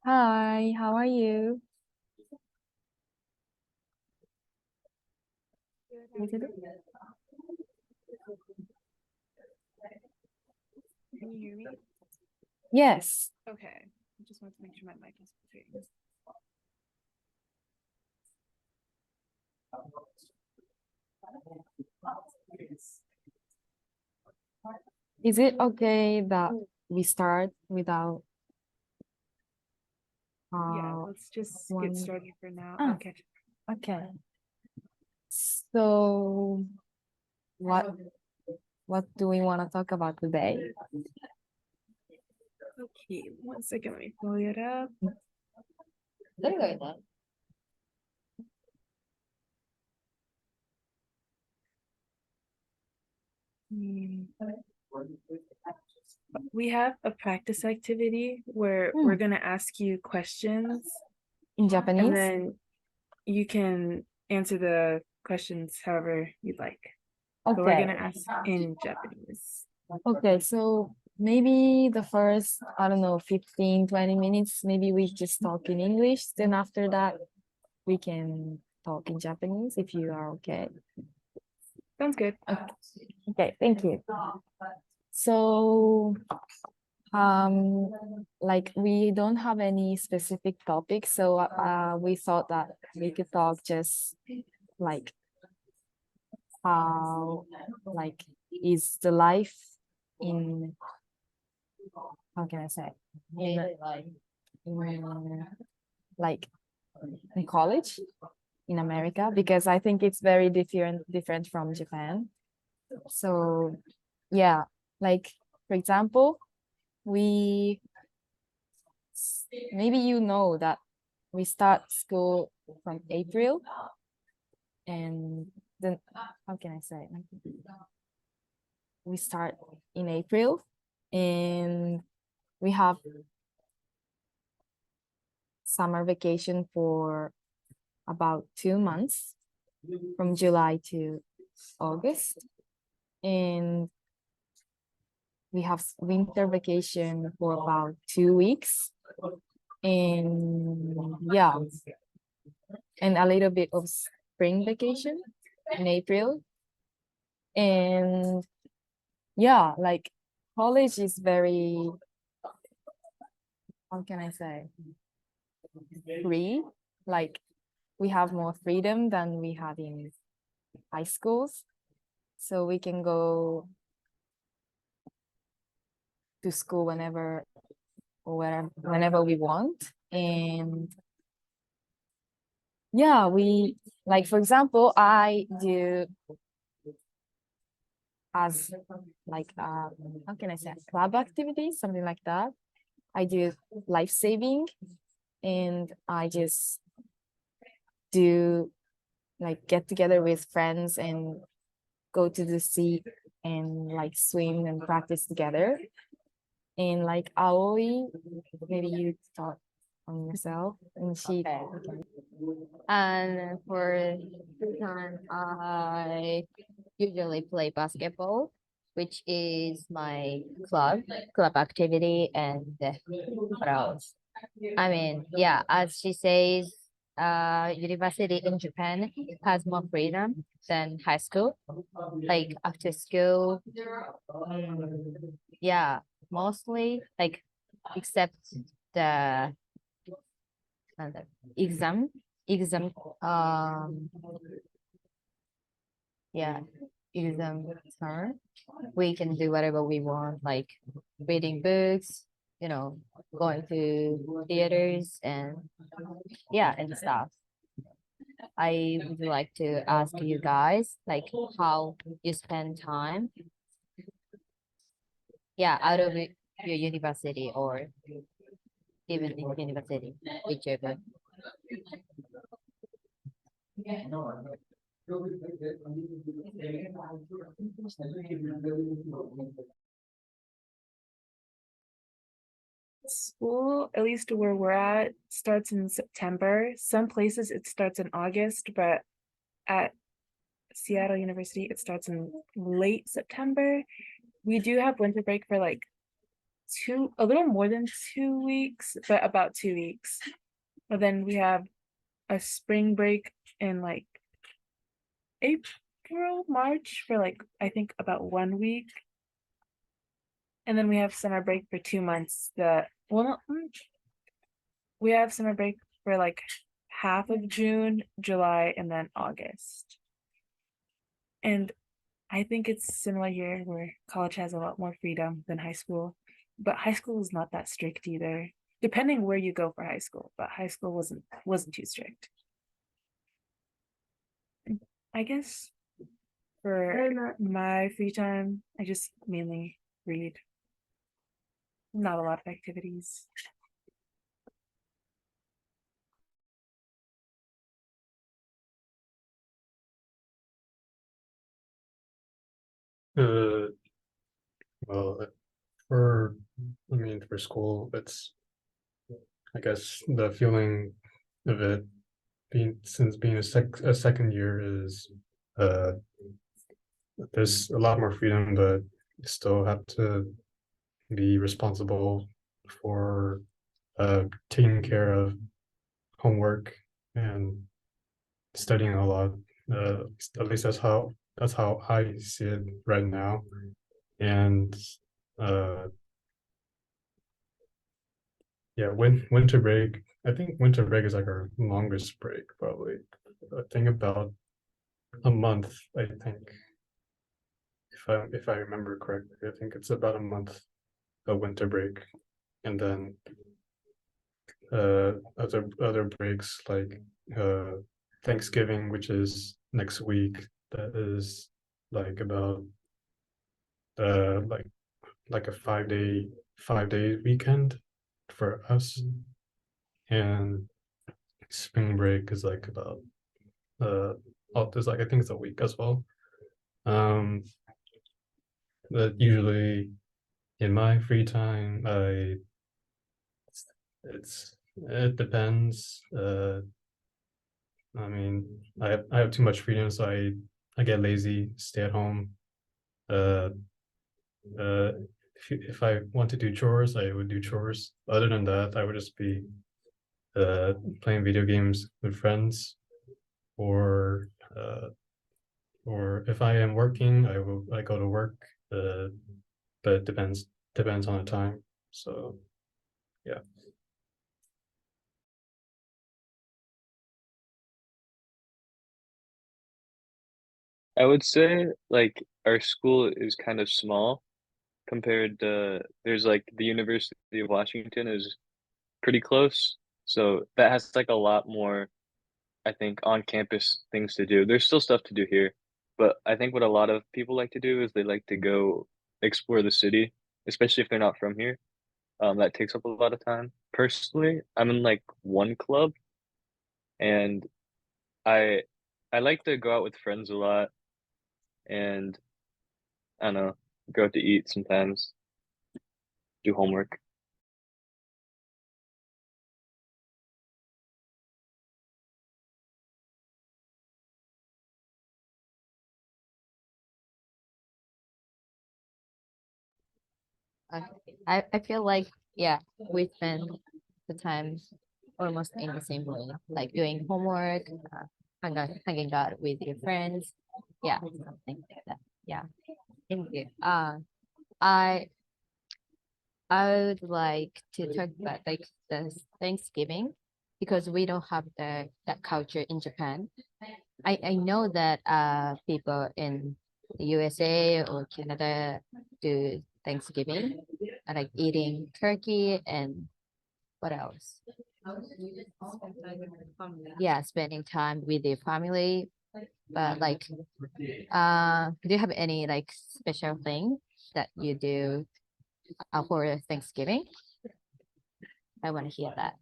Hi, how are you? Good, how are you? Can you hear me? Yes. Okay. I just wanted to make sure my mic is working. Is it okay that we start without Yeah, uh let's just get one? started for now. Ah, Okay. okay. So what what do we want to talk about today? Okay, 1 second, let me pull it up. Hmm. We have a practice activity where Hmm, we're gonna ask you questions in and Japanese? then you can answer the questions however you'd like. But we're Okay. gonna ask in Japanese. Okay, so maybe the first, I don't know, 15, 20 minutes, maybe we just talk in English. Then after that, we can talk in Japanese if you are okay. Sounds good. Okay, thank you. So, like we don't have any specific topic, so we thought that we could talk just like how like is the life in how can I say in like in college in America because I think it's very different from Japan. So yeah, like for example, we maybe you know that we start school from April and then how can I say we start in April and we have summer vacation for about 2 months from July to August and we have winter vacation for about 2 weeks and yeah and a little bit of spring vacation in April and yeah like college is very how can I say free like we have more freedom than we had in high schools so we can go to school whenever or whenever we want and yeah we like for example I do as like how can I say club activities something like that I do life saving and I just do like get together with friends and go to the sea and like swim and practice together. And like Aoi, maybe you talk on yourself and she okay. And for fun, I usually play basketball, which is my club activity. And what else? I mean, yeah, as she says, university in Japan has more freedom than high school. Like after school, yeah, mostly like except the uh, exam, exam, um, yeah, exam term. We can do whatever we want, like reading books, going to theaters and yeah, and stuff. I would like to ask you guys, like, how you spend time, yeah, out of your university or even in university, whichever. School, at least where we're at, starts in September. Some places it starts in August, but at Seattle University, it starts in late September. We do have winter break for like a little more than 2 weeks, but about 2 weeks. But then we have a spring break in like April, March for like I think about 1 week. And then we have summer break for 2 months. We have summer break for like half of June, July, and then August. And I think it's similar here where college has a lot more freedom than high school, but high school is not that strict either, depending where you go for high school, but high school wasn't too strict. I guess for my free time, I just mainly read. Not a lot of activities. Well, for for school, it's I guess the feeling of it being a second year is uh there's a lot more freedom, but you still have to be responsible for taking care of homework and studying a lot. At least that's how I see it right now. And uh yeah, winter break. I think winter break is like our longest break, probably. I think about a month, I think. If I remember correctly, I think it's about a month of winter break. And then other breaks like Thanksgiving, which is next week, that is like about like a 5-day weekend for us. And spring break is like about there's like I think it's a week as well. But usually in my free time, it depends. I mean, I have too much freedom, so I get lazy, stay at home. Uh, uh, if I want to do chores, I would do chores. Other than that, I would just be playing video games with friends, or if I am working, I go to work. But it depends on the time. So yeah. I would say like our school is kind of small compared to there's like the University of Washington is pretty close. So that has like a lot more, I think, on campus things to do. There's still stuff to do here, but I think what a lot of people like to do is they like to go explore the city, especially if they're not from here. That takes up a lot of time. Personally, I'm in like one club and I I like to go out with friends a lot and I don't know, go out to eat sometimes, do homework. I I feel like, yeah, we spend the time almost in the same way, like doing homework, hanging out with your friends. Yeah, something like that. Yeah. Thank you. I I would like to talk about like the Thanksgiving because we don't have that culture in Japan. I know that people in the USA or Canada do Thanksgiving, like eating turkey and what else? Yeah, spending time with your family. But like, do you have any like special thing that you do for Thanksgiving? I want to hear that.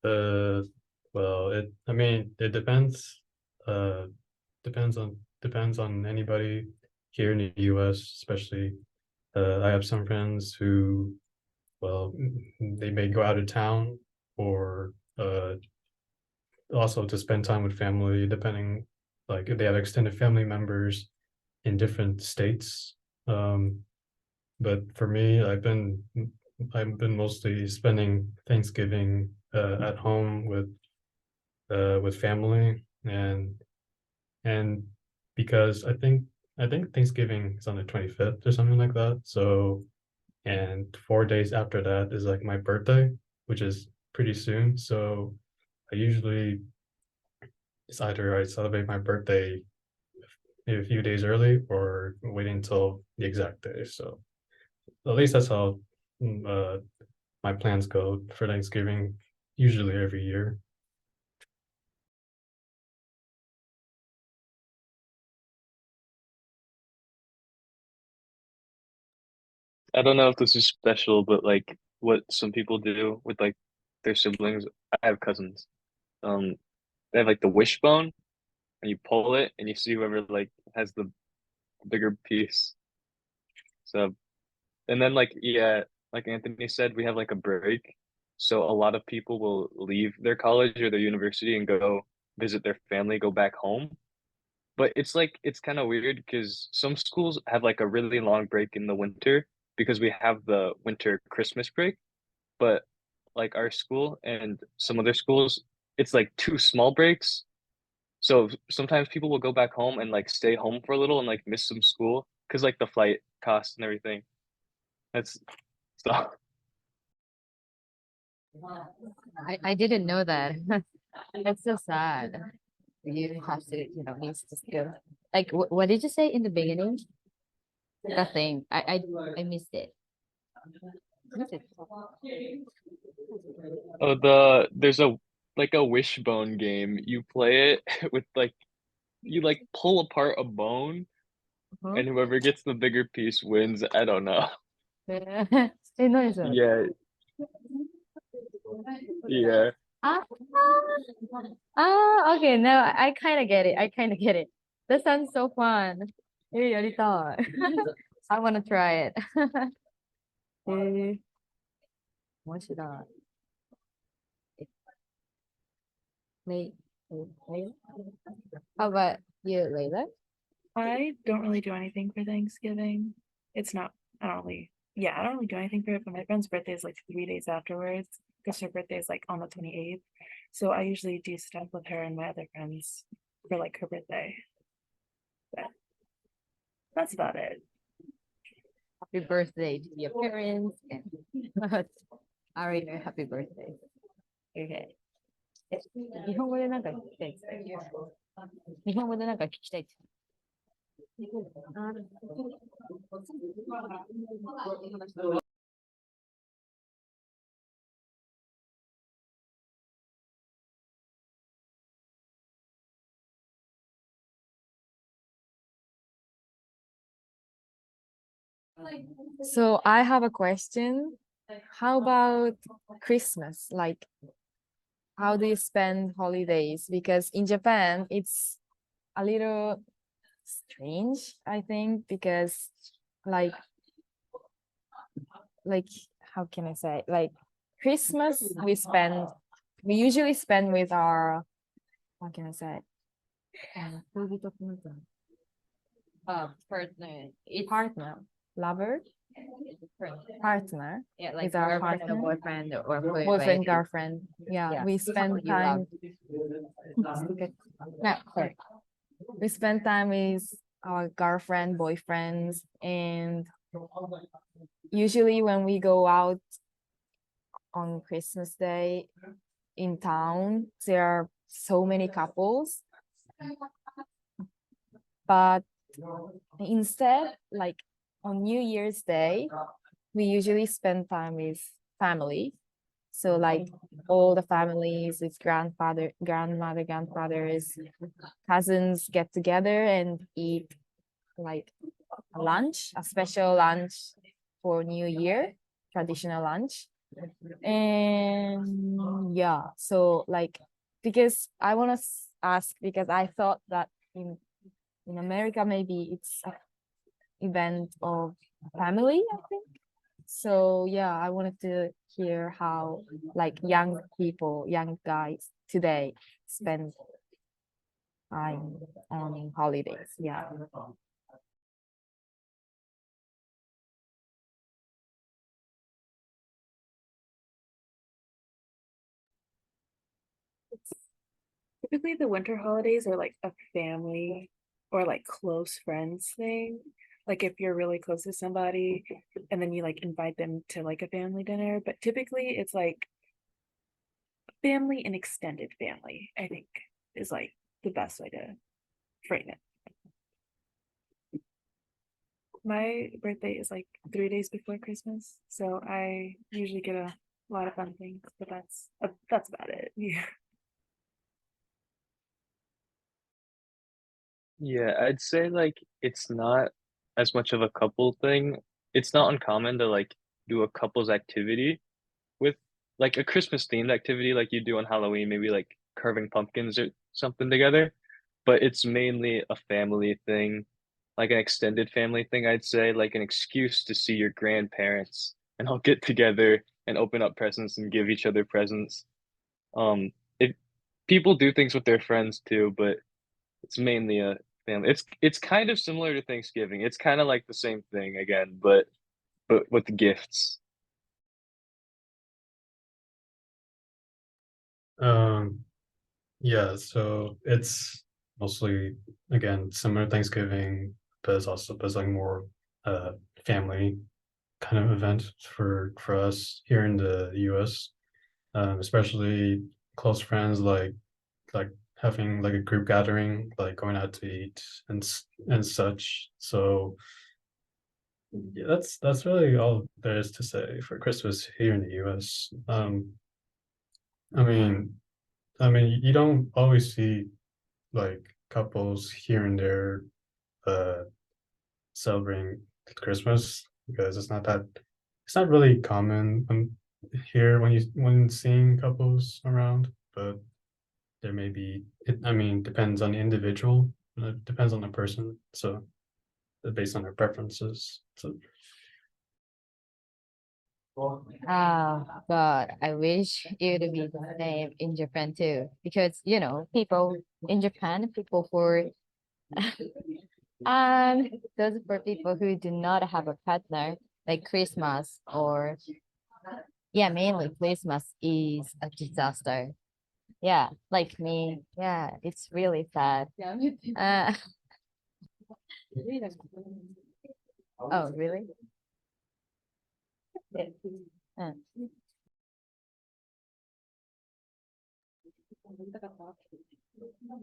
Uh, well, it depends. Uh, depends on anybody here in the U.S. especially. I have some friends who well, they may go out of town or also to spend time with family, depending, like if they have extended family members in different states. But for me, I've been mostly spending Thanksgiving at home with family, and because I think Thanksgiving is on the 25th or something like that. So, and 4 days after that is like my birthday, which is pretty soon. So I usually it's either I celebrate my birthday maybe a few days early or wait until the exact day. So at least that's how uh, my plans go for Thanksgiving, usually every year. I don't know if this is special, but like what some people do with like their siblings. I have cousins. Um, they have like the wishbone, and you pull it, and you see whoever like has the bigger piece. So, and then like yeah, like Anthony said, we have like a break. So a lot of people will leave their college or their university and go visit their family, go back home. But it's like it's kind of weird because some schools have like a really long break in the winter because we have the winter Christmas break. But like our school and some other schools, it's like two small breaks. So sometimes people will go back home and like stay home for a little and like miss some school because like the flight costs and everything. That's so I didn't know that. That's so sad. You have to, needs to skill. Like, what did you say in the beginning? Nothing. I missed it. Missed it. oh there's a like a wishbone game. You play it with like you like pull apart a bone Huh? and whoever gets the bigger piece wins. I don't know. Eh, no, it's not. Yeah, yeah. Ah, okay. No, I kind of get it. I kind of get it. That sounds so fun. Hey, I thought. I want to try it. Eh, what should I wait? Wait. How about you, Layla? I don't really do anything for Thanksgiving. It's not, I don't really, yeah, I don't really do anything for it, but my friend's birthday is like 3 days afterwards because her birthday is like on the 28th. So I usually do stuff with her and my other friends for like her birthday. But that's about it. Happy birthday to your parents and already know happy birthday. Okay. 日本語でなんか聞きたいです。日本語でなんか聞きたいです。So I have a question. How about Christmas? Like, how do you spend holidays? Because in Japan, it's a little strange, I think, because like like how can I say? Like Christmas we usually spend with our how can I say? Partner. It's Partner, lover, partner, yeah, like is our girlfriend or partner. boyfriend or Boyfriend, girlfriend. Yeah, Yeah. we spend You love. time. No, sorry. We spend time with our girlfriend, boyfriends, and usually when we go out on Christmas Day in town, there are so many couples. But instead, like on New Year's Day, we usually spend time with family. So like all the families with grandmother, grandfathers, cousins get together and eat like a lunch, a special lunch for New Year, traditional lunch. And yeah, so like because I want to ask because I thought that in America maybe it's an event of family, I think. So yeah, I wanted to hear how like young people, young guys today spend time on holidays. Yeah. Typically, the winter holidays are like a family or like close friends thing. Like if you're really close to somebody and then you like invite them to like a family dinner, but typically it's like family and extended family, I think is like the best way to frame it. My birthday is like 3 days before Christmas, so I usually get a lot of fun things, but that's about it. Yeah. Yeah, I'd say like it's not as much of a couple thing. It's not uncommon to like do a couple's activity with like a Christmas themed activity like you do on Halloween, maybe like carving pumpkins or something together. But it's mainly a family thing, like an extended family thing, I'd say, like an excuse to see your grandparents and all get together and open up presents and give each other presents. If people do things with their friends too, but it's mainly a family. It's kind of similar to Thanksgiving. It's kind of like the same thing again, but with the gifts. Um, yeah, so it's mostly again similar to Thanksgiving, but it's like more uh family kind of event for us here in the US. Especially close friends like having like a group gathering, like going out to eat and such. So yeah, that's really all there is to say for Christmas here in the US. I mean, you don't always see like couples here and there uh celebrating Christmas because it's not really common here when seeing couples around, but there may be it, I mean, depends on the individual, depends on the person, so based on their preferences. So Oh God, I wish it would be the same in Japan too. Because people in Japan, people for those for people who do not have a partner, like Christmas or yeah, mainly Christmas is a disaster. Yeah, like me. Yeah, it's really sad. Uh, oh, really? Uh,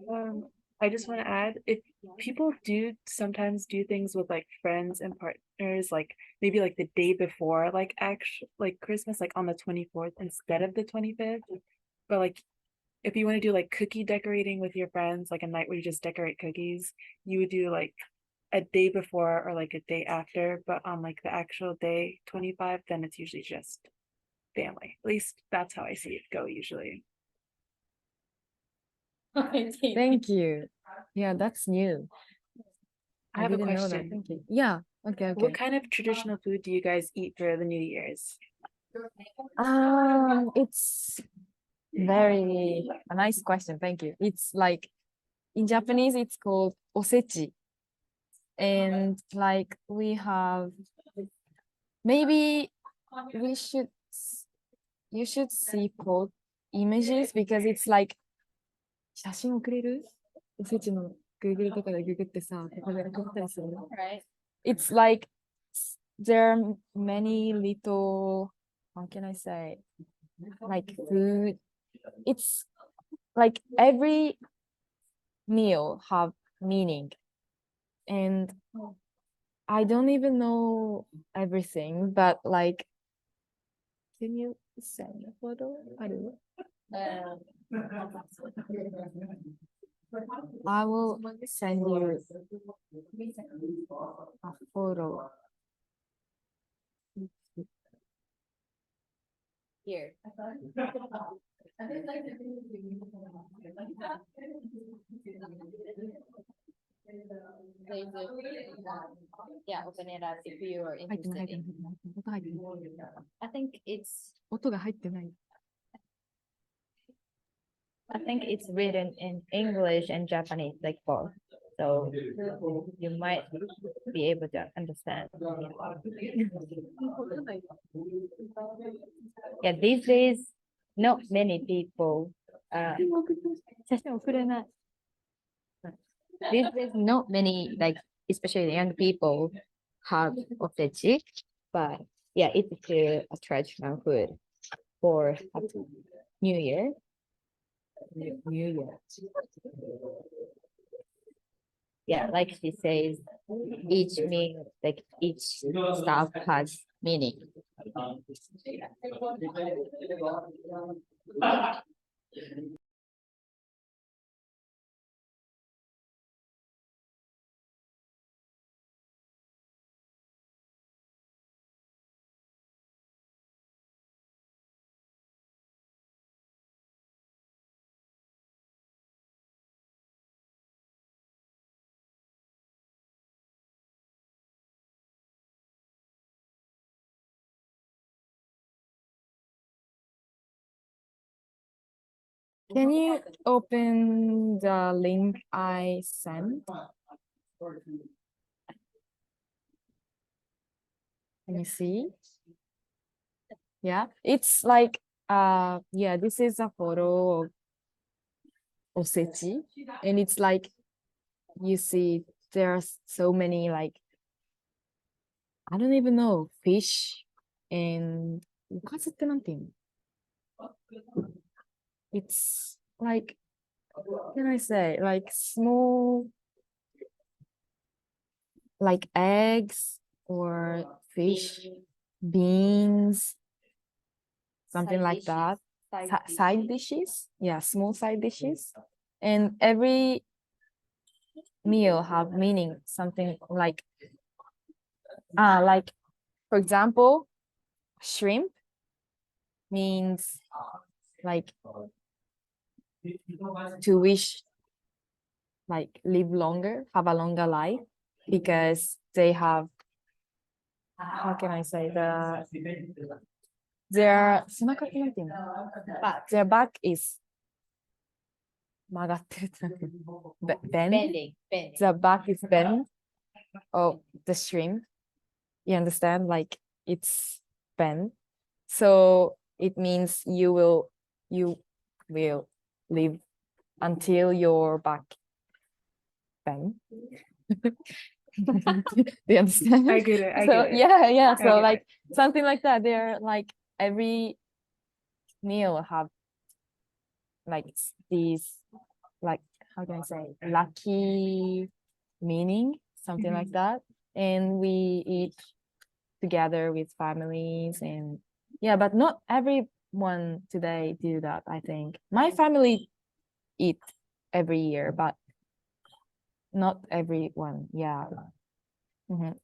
Um, I just want to add, if people do sometimes do things with like friends and partners, like maybe like the day before, like actual like Christmas, like on the 24th instead of the 25th. But like if you want to do like cookie decorating with your friends, like a night where you just decorate cookies, you would do like a day before or like a day after, but on like the actual day 25, then it's usually just family. At least that's how I see it go usually. Thank you. Yeah, that's new. I have a didn't know that. question. Thank you. Yeah. Okay. What kind of traditional food do you guys eat for the New Year's? It's very a nice question. Thank you. It's like in Japanese, it's called osechi, and like we have maybe we should you should see both images because it's like 写真送れるおせちの Google とかでググってさ、ここで送ったりするの right. It's like there are many little, how can I say, like food. It's like every meal have meaning, and I don't even know everything, but like, can you send a photo? I don't know. I will send you a photo. Here. Yeah, open it up if you are 入ってない、 interested 入ってない、 in. 入ってない。音入ってない。 I think it's 音が入ってない。 I think it's written in English and Japanese, like both. So you might be able to understand. Yeah, these days, not many people. 写真送れない。These days, not many, like especially young people, have osechi, but yeah, it's still a traditional food for New Year. New Year. Yeah, like she says, each meal, like each stuff has meaning. Can you open the link I sent? Can you see? Yeah, it's like yeah, this is a photo of osechi, and it's like you see there's so many, like I don't even know, fish and おかずってなんていうの? It's like, what can I say? Like small, like eggs or fish, beans, something Side like dishes. that. Side Side dishes, yeah, small side dishes, and every meal have meaning, something like for example, shrimp means like to wish, like live longer, have a longer life, because they have, how can I say, their 背中ってなんていうの? Their back is 曲がってるってなんていうの? Bending. The back is bent of the shrimp. You understand? Like it's bent. So it means you will live until your back bend. Do you understand? I get it. I So get it. yeah. I So get like something like that. They're like every meal have like these, like, how can I say, lucky meaning, something like that. And we eat together with families, and yeah, but not everyone today do that. I think my family eat every year, but not everyone. Yeah. Mhm.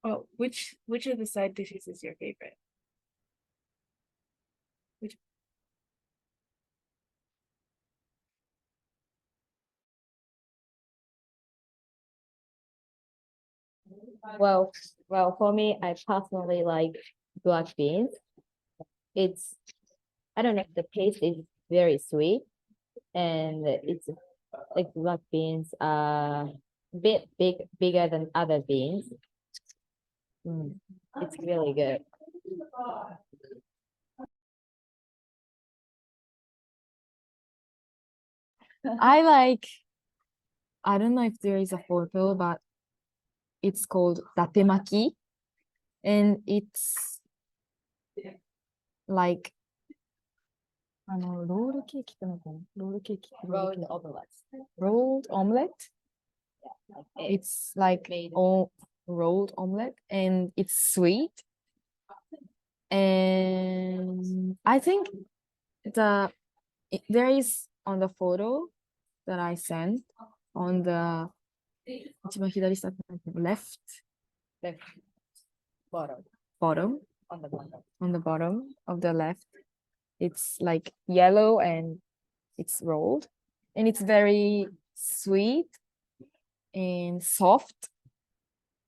Oh, which of the side dishes is your favorite? Well, for me, I personally like black beans. It's, I don't know if the taste is very sweet, and it's like black beans are bigger than other beans. It's really good. I don't know if there is a photo, but it's called datemaki, and it's like ロールケーキってのかな? ロールケーキ。 Rolled omelette. Rolled omelette. It's like Made. all rolled omelette, and it's sweet. And I think there is on the photo that I sent on the 一番左下って何ていうの left Left bottom bottom on the bottom. on the bottom of the left. It's like yellow and it's rolled and it's very sweet and soft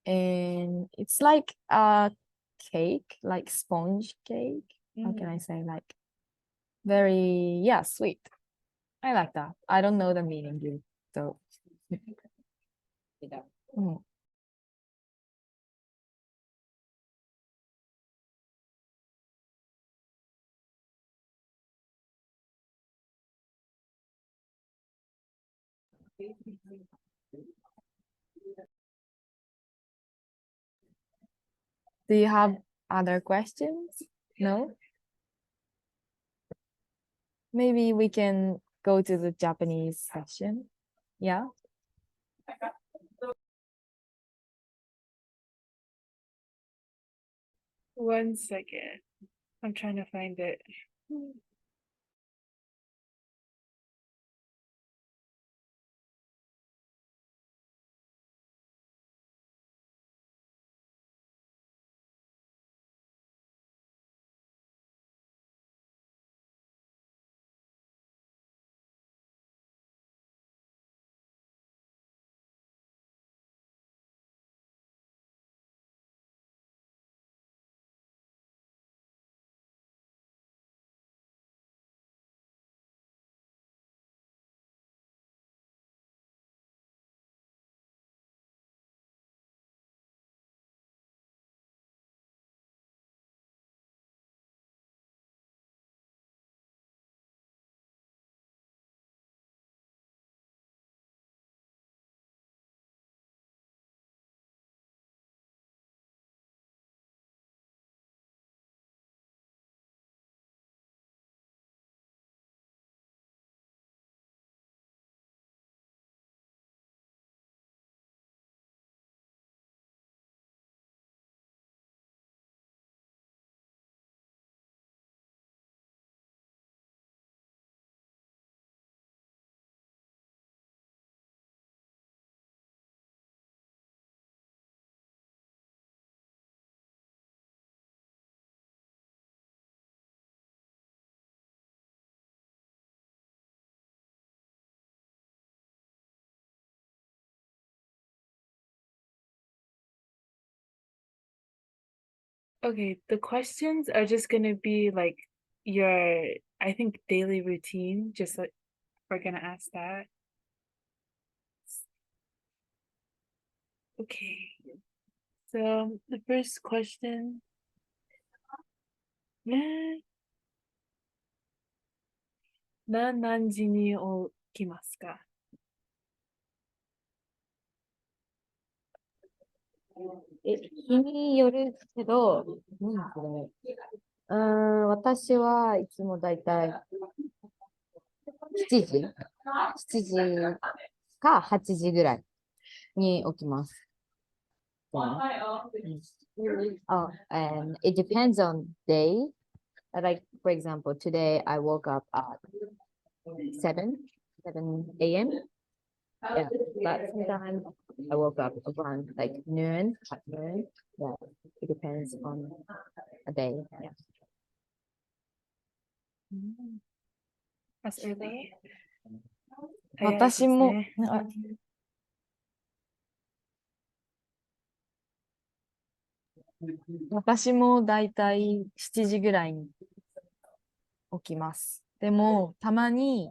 and it's like a cake, like sponge cake. How can I say, like very, yeah, sweet. I like that. I don't know the meaning yet, so. Mm. Do you have other questions? No? Maybe we can go to the Japanese session. Yeah? One second. I'm trying to find it. Okay, the questions are just gonna be like your, I think, daily routine. Just like we're gonna ask that. Okay. So the first question.何時に起きますか？日によるけど、何これ。私はいつもだいたい7時、7時か8時ぐらいに起きます。Oh, and it depends on day. Like, for example, today I woke up at 7 a.m. Yeah, but sometimes I woke up around like noon, at noon. Yeah, it depends on a day. Yeah. As early? 私も、早いですね。あ私もだいたい7時ぐらいに起きます。でも、たまに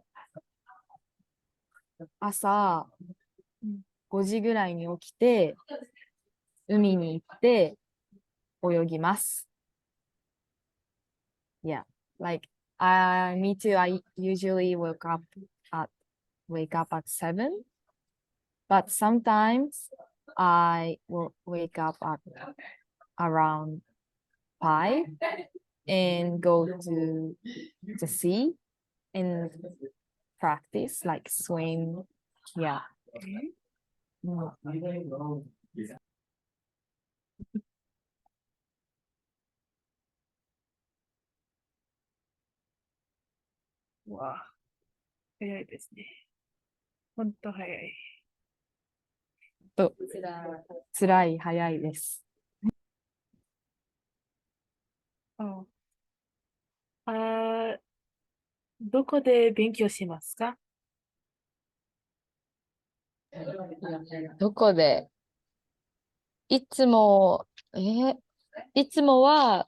朝5時ぐらいに起きて、海に行って泳ぎます。Yeah, like, me too, I usually wake up at 7, but sometimes I will wake up at around 5 and go to the sea and practice, like swim. Yeah. うんわあ、早いですね。ほんと早い。と辛い、早いです。あどこで勉強しますか？どこでいつも、いつもは、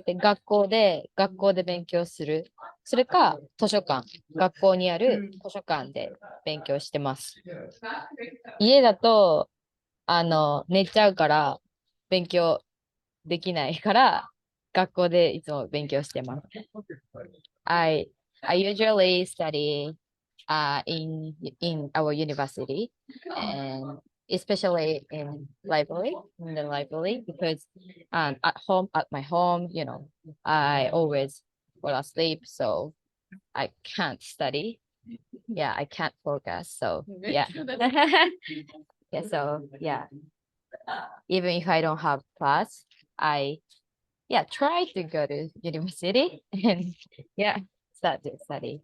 学校で勉強する。それか、図書館。学校にある図書館で勉強してます。家だと、寝ちゃうから、勉強できないから、学校でいつも勉強してます。I usually study in our university and especially in the library because at my home, I always fall asleep, so I can't study. Yeah, I can't focus. So yeah. Yeah, so yeah. Even if I don't have class, I try to go to university and yeah, start to study.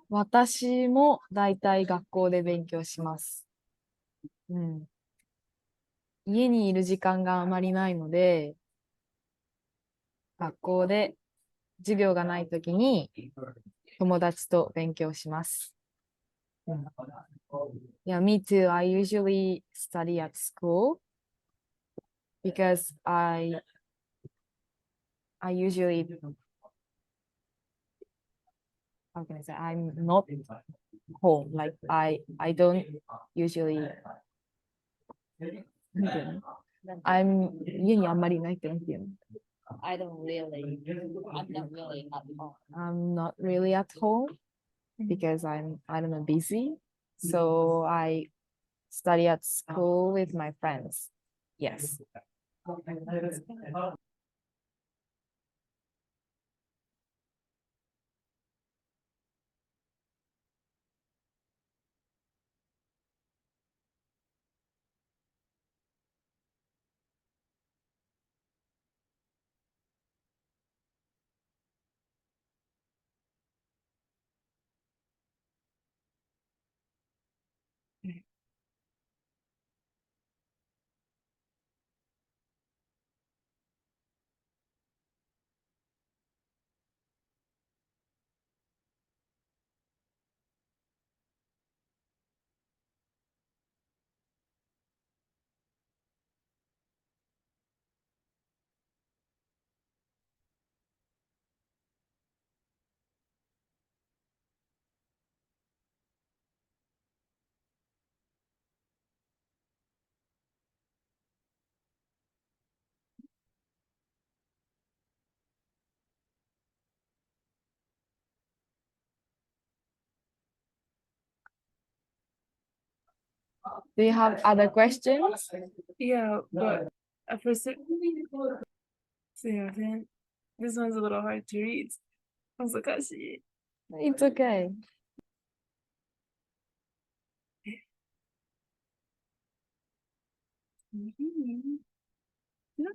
私もだいたい学校で勉強します。うん。家にいる時間があまりないので、学校で授業がないときに友達と勉強します。Yeah, me too. I usually study at school because I usually, how can I say, I'm not home. Like I don't usually, なんていうの I'm 家にあんまりいないってなんていうの I'm not really at home. I'm not really at home because I don't know, busy. So I study at school with my friends. Yes. Do you have other questions? Yeah, but for se- すいません。This one's a little hard to read. 難しい。It's okay.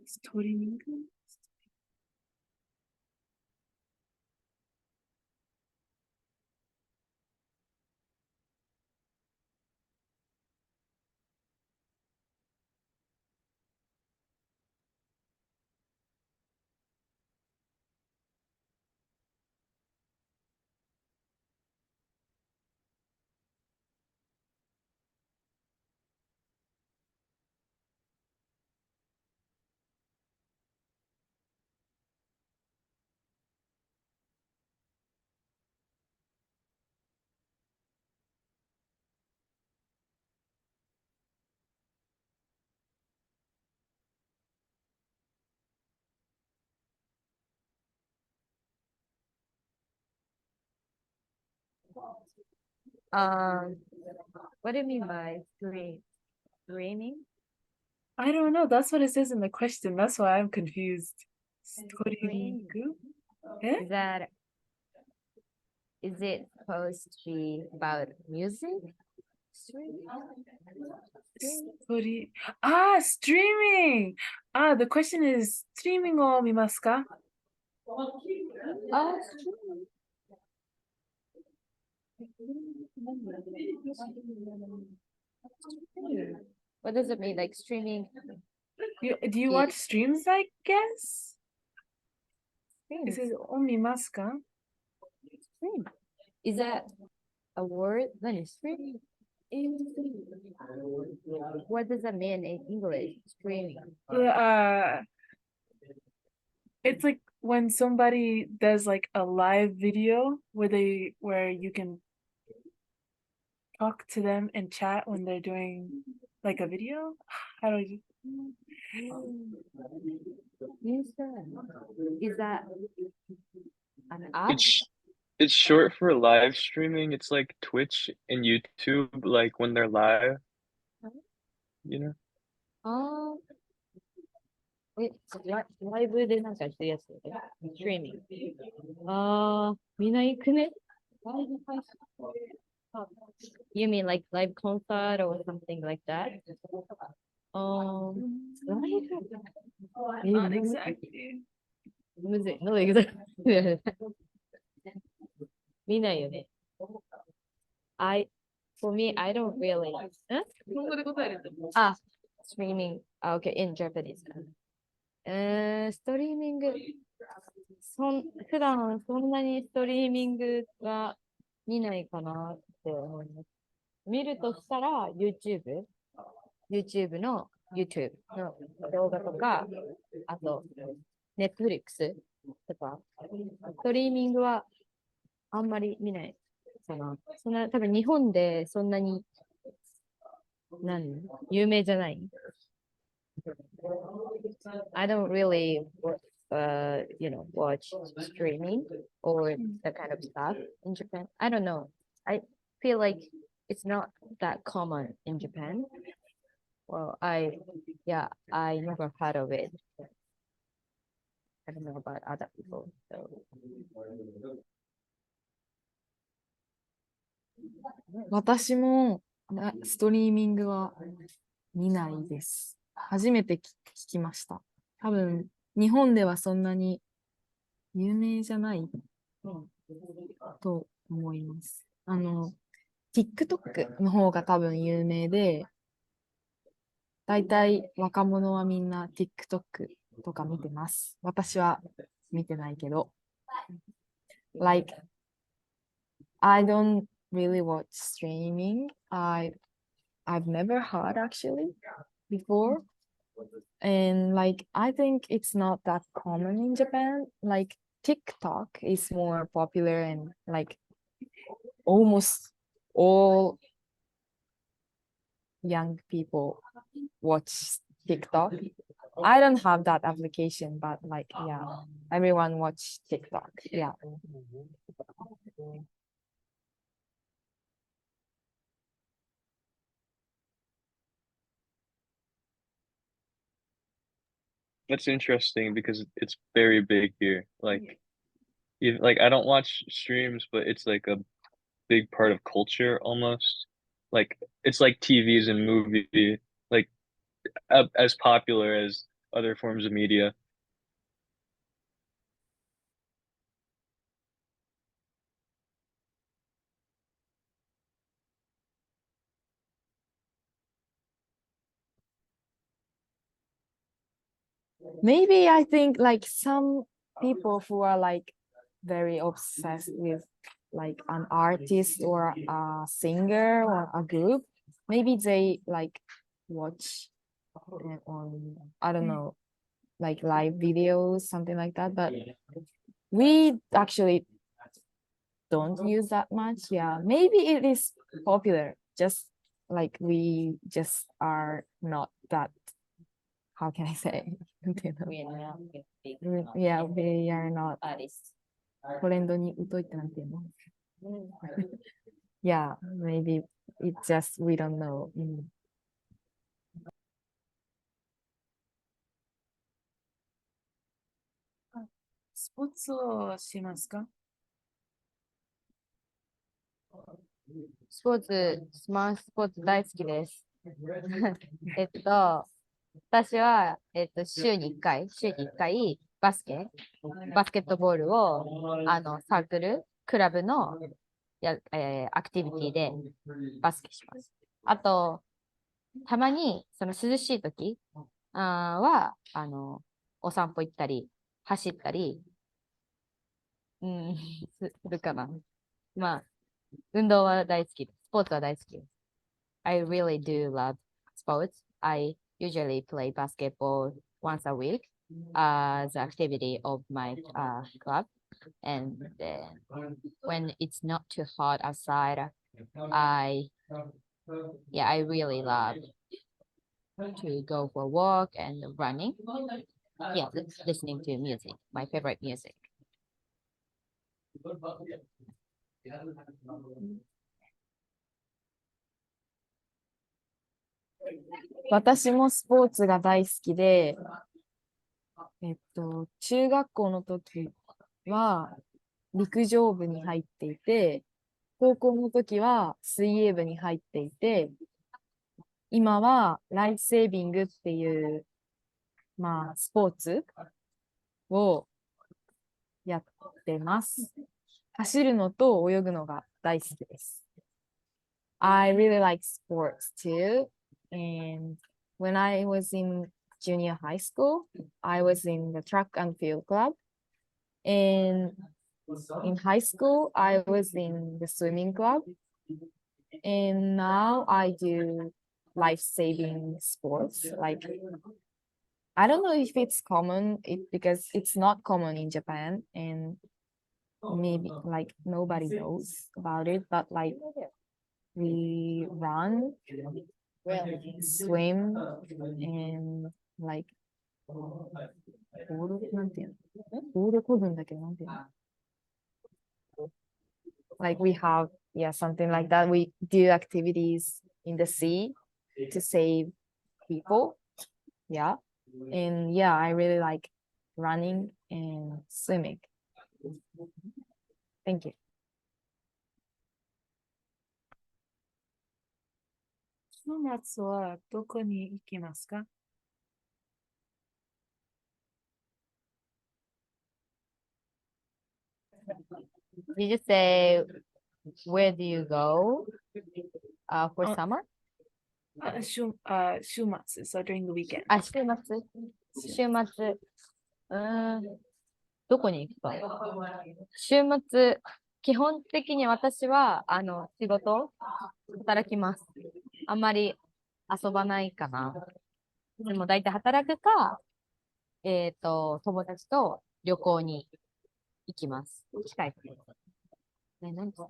ストリーミングUm, what do you mean by streaming? I don't know. That's what it says in the question. That's why I'm confused. ストリーミング Is that is it supposed to be about music? Streaming? Streaming! The question is, ストリーミングを見ますか Ah, what does it mean? Like streaming? Do you watch streams, I guess? It says, "見ますか?" Stream. Is that a word? Then stream. What does that mean in English? Streaming. It's like when somebody does like a live video where you can talk to them and chat when they're doing like a video. How do you? Is that an app? It's short for live streaming. It's like Twitch and YouTube, like when they're live, you know? ああ、ライブでなんかしてるやつだよね。ストリーミング。ああ、みんな行くね。ライブ配信。You mean like live concert or something like that? ライブ Not exactly. むずい。なんで行く見ないよね。For me, I don't really. 日本語で答えると。Streaming. Okay, in Japanese. ストリーミング。普段そんなにストリーミングは見ないかなって思います。見るとしたら YouTube の YouTube の動画とか、あと Netflix とか、ストリーミングはあんまり見ないかな。多分日本でそんなに有名じゃない。I don't really watch streaming or that kind of stuff in Japan. I don't know. I feel like it's not that common in Japan. Well, I never heard of it. I don't know about other people. So. 私もストリーミングは見ないです。初めて聞きました。多分、日本ではそんなに有名じゃないと思います。TikTok の方が多分有名で、だいたい若者はみんな TikTok とか見てます。私は見てないけど。Like, I don't really watch streaming. I've never heard actually before. And like, I think it's not that common in Japan. Like, TikTok is more popular and like almost all young people watch TikTok. I don't have that application, but like, yeah, everyone watch TikTok. Yeah. That's interesting because it's very big here. Like I don't watch streams, but it's like a big part of culture almost. Like it's like TVs and movie, like as popular as other forms of media. Maybe I think like some people who are like very obsessed with like an artist or a singer or a group, maybe they like watch on, I don't know, like live videos, something like that. But we actually don't use that much. Yeah, maybe it is popular, just like we just are not that, how can I say? Yeah, we are not トレンドに疎いってなんていうの？Yeah, maybe it's just we don't know. スポーツをしますか？スポーツ大好きです。私は、週に1回、バスケ、バスケットボールを、サークル、クラブのアクティビティでバスケします。あと、たまに、その涼しい時は、お散歩行ったり、走ったり、するかな。まあ、運動は大好きです。スポーツは大好きです。I really do love sports. I usually play basketball once a week as activity of my club. And then when it's not too hot outside, I I really love to go for a walk and running. Yeah, listening to music, my favorite music. 私もスポーツが大好きで、中学校の時は陸上部に入っていて、高校の時は水泳部に入っていて、今はライフセービングっていう、スポーツをやってます。走るのと泳ぐのが大好きです。I really like sports too. And when I was in junior high school, I was in the track and field club. And in high school, I was in the swimming club. And now I do life-saving sports. Like, I don't know if it's common because it's not common in Japan. And maybe like nobody knows about it, but like we run, swim, and like ボールなんていうの？ボール漕ぐんだけどなんていうの？ Like we have something like that. We do activities in the sea to save people. Yeah. And I really like running and swimming. Thank you. 週末はどこに行きますか？ Did you say where do you go for summer? 週末、so during the weekend. 週末、どこに行くか。週末、基本的に私は、仕事、働きます。あんまり遊ばないかな。でも大体働くか、友達と旅行に行きます。近い。ね、何そ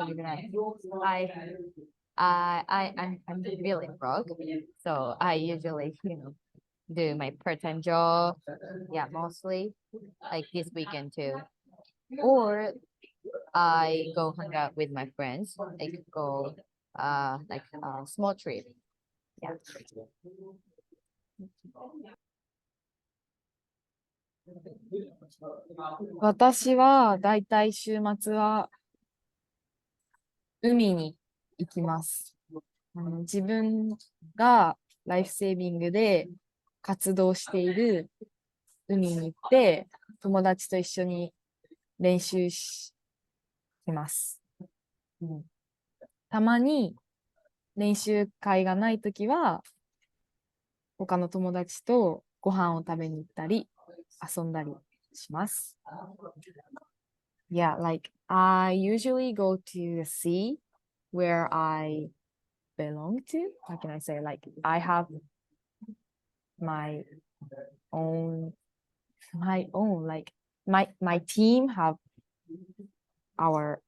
れぐらい。I'm really broke, so I usually, do my part-time job. Yeah, mostly like this weekend too. Or I go hang out with my friends. Like go, like a small trip. Yeah. 私はだいたい週末は海に行きます。自分がライフセービングで活動している海に行って、友達と一緒に練習します。たまに練習会がないときは、他の友達とご飯を食べに行ったり、遊んだりします。Yeah, like I usually go to the sea where I belong to. How can I say? Like I have my own, like my team have our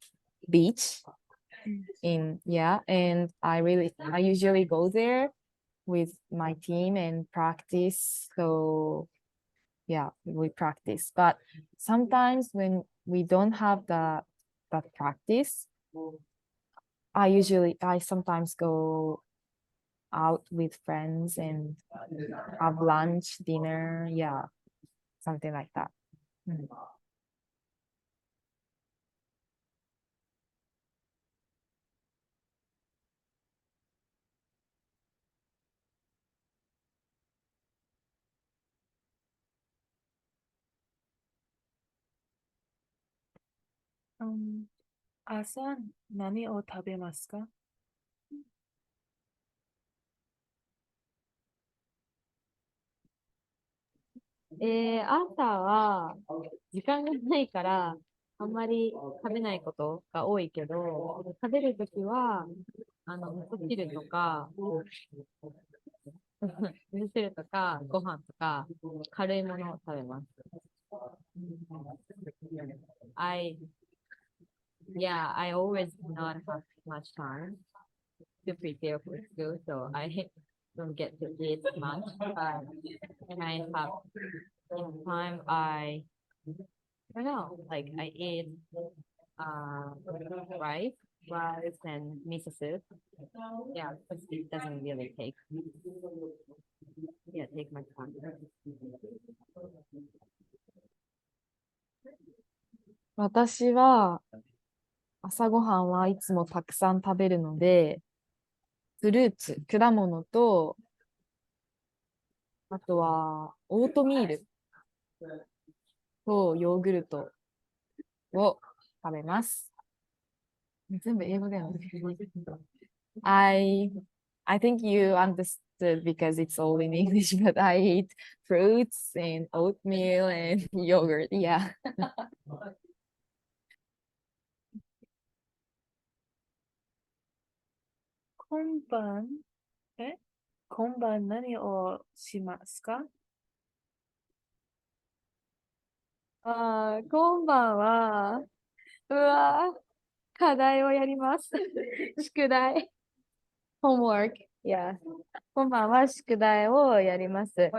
beach and I usually go there with my team and practice. So we practice. But sometimes when we don't have that practice, I sometimes go out with friends and have lunch, dinner, something like that. 朝何を食べますか？朝は時間がないから、あんまり食べないことが多いけど、食べるときは、味噌汁とか、味噌汁とか、ご飯とか、軽いものを食べます。I always not have much time to prepare for school, so I don't get to eat much. But when I have enough time, I don't know, like I eat uh rice, rice and miso soup. Yeah, because it doesn't really take much time. 私は朝ごはんはいつもたくさん食べるので、フルーツ、果物と、あとはオートミールとヨーグルトを食べます。全部英語だよね。I think you understood because it's all in English, but I eat fruits and oatmeal and yogurt. Yeah. 今晩、今晩何をしますか？今晩は、課題をやります。宿題。homework. Yeah. 今晩は宿題をやります。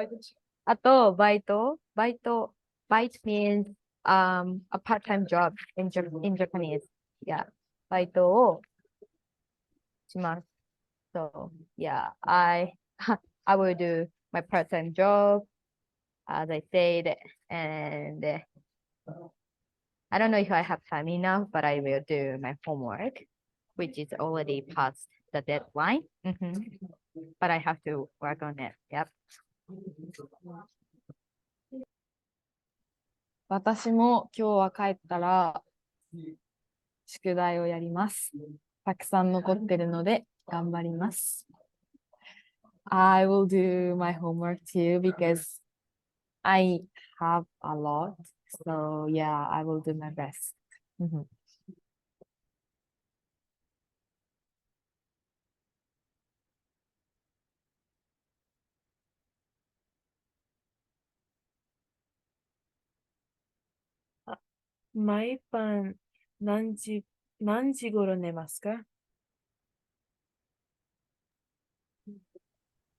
あと、バイト。Bite means a part-time job in Japanese. Yeah. バイトをします。So, yeah, I will do my part-time job, as I said, and I don't know if I have time enough, but I will do my homework, which is already past the deadline. But I have to work on it. Yep. 私も今日は帰ったら宿題をやります。たくさん残ってるので頑張ります。I will do my homework too because I have a lot. So yeah, I will do my best. 毎晩何時頃寝ますか？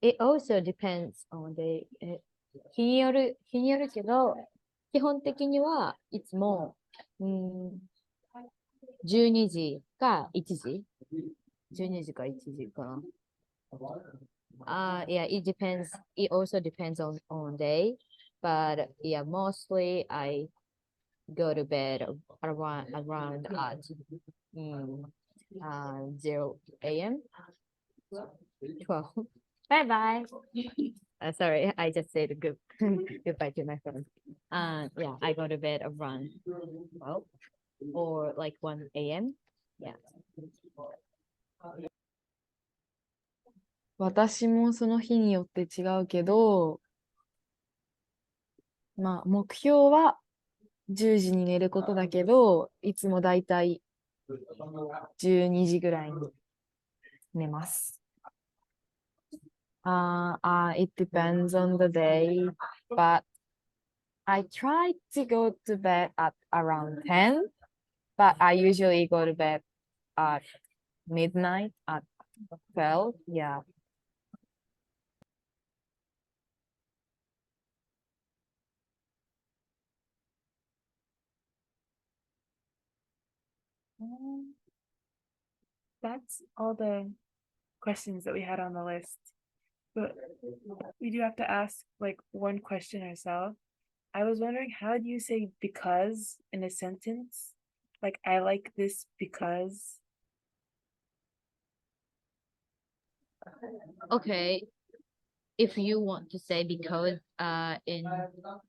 It also depends on the 日によるけど、基本的にはいつも、12時か1時 ?12 時か1時かな。Yeah, it depends. It also depends on day, but yeah, mostly I go to bed around at 0 a.m. 12. Bye bye. Sorry, I just said goodbye to my friends. Yeah, I go to bed around 12 or like 1 a.m. Yeah. 私もその日によって違うけど、まあ目標は10時に寝ることだけど、いつもだいたい12時ぐらいに寝ます。It depends on the day, but I try to go to bed at around 10, but I usually go to bed at midnight at 12. Yeah. うんThat's all the questions that we had on the list. But we do have to ask like one question ourselves. I was wondering, how do you say because in a sentence? Like, I like this because. Okay. If you want to say because in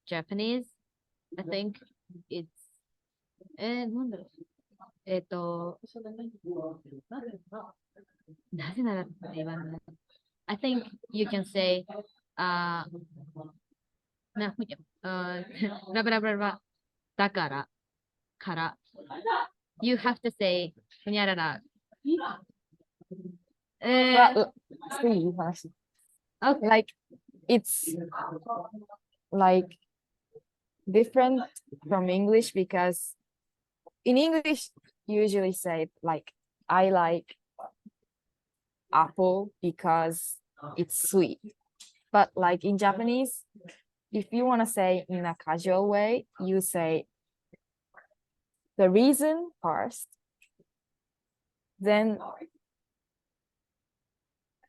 Japanese, I think it's なんだろう。えっと、なぜならって言わない。I think you can say, ラブラブラブだから、you have to say, ほにゃらら。そういう話。 Okay. Like, it's like different from English because in English you usually say like I like apple because it's sweet. But like in Japanese, if you want to say in a casual way, you say the reason first, then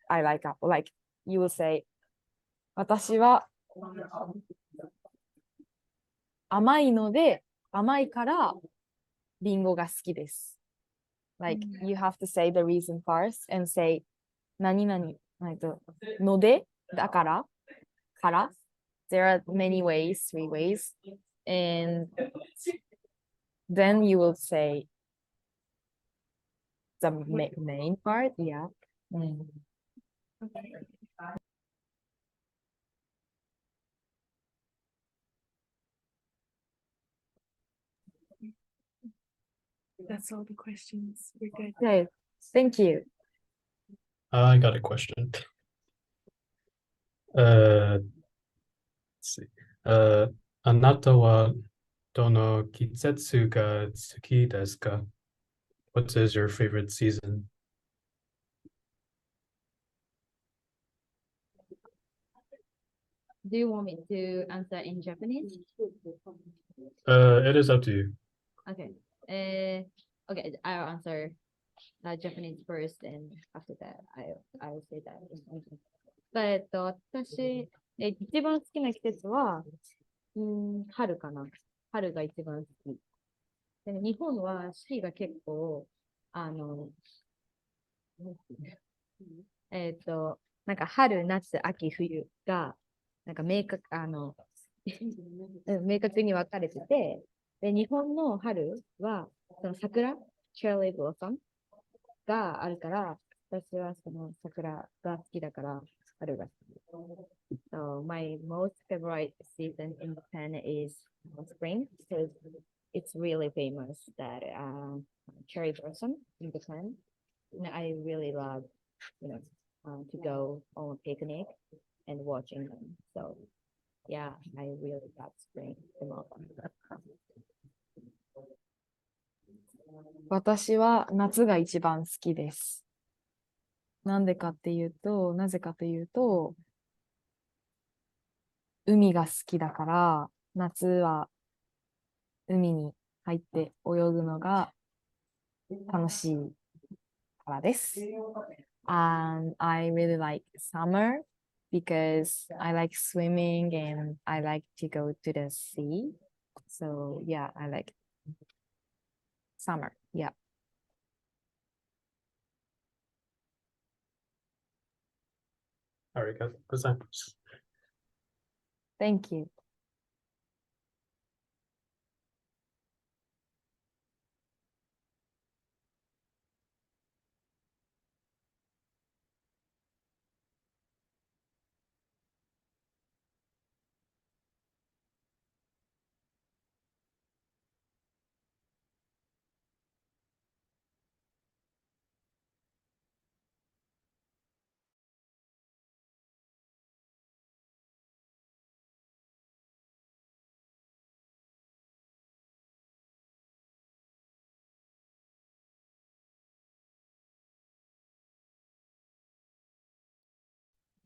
I like apple. Like you will say, 私は甘いので、甘いからリンゴが好きです。Like you have to say the reason first and say 何々のでだから。There are many ways, 3 ways. And then you will say the main part. Yeah. That's all the questions. We're good. Okay. Thank you. I got a question. Let's see. あなたはどの季節が好きですか? What is your favorite season? Do you want me to answer in Japanese? It is up to you. Okay. Okay, I'll answer Japanese first, and after that, I'll say that in English. 私、一番好きな季節は、春かな。春が一番好き。で日本は四季が結構、なんか春、夏、秋、冬が、なんか明確、明確に分かれてて、で、日本の春は、その桜、cherry blossom があるから、私はその桜が好きだから、春が好き。So my most favorite season in Japan is spring because it's really famous that cherry blossom in Japan. And I really love, to go on a picnic and watching them. So yeah, I really love spring the most. 私は夏が一番好きです。なぜかというと、海が好きだから、夏は海に入って泳ぐのが楽しいからです。And I really like summer because I like swimming and I like to go to the sea. So yeah, I like summer. Yeah. Arigato gozaimasu. Thank you.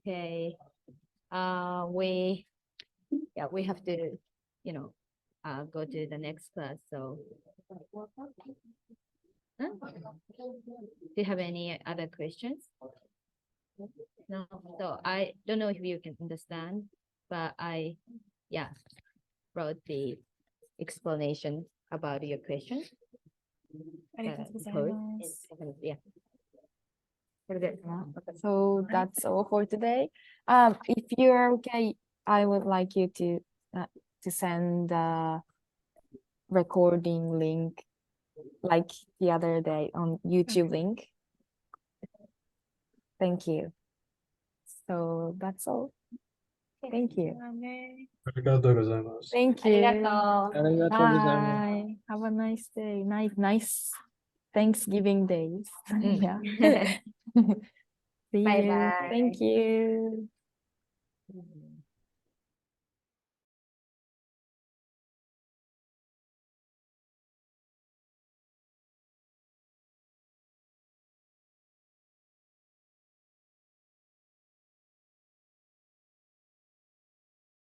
Okay. We have to, go to the next class. So, do you have any other questions? No. So I don't know if you can understand, but I wrote the explanation about your question. ありがとうござい code ま in す。 Japanese. Yeah. So that's all for today. If you're okay, I would like you to send the recording link like the other day on YouTube link. Thank you. So that's all. Thank you. ありがとうございます。 Thank あり you. がとう。ありがとうございます。 Bye. Have a nice day. Nice Thanksgiving days. Mm. Yeah. See Bye you. bye. Thank you.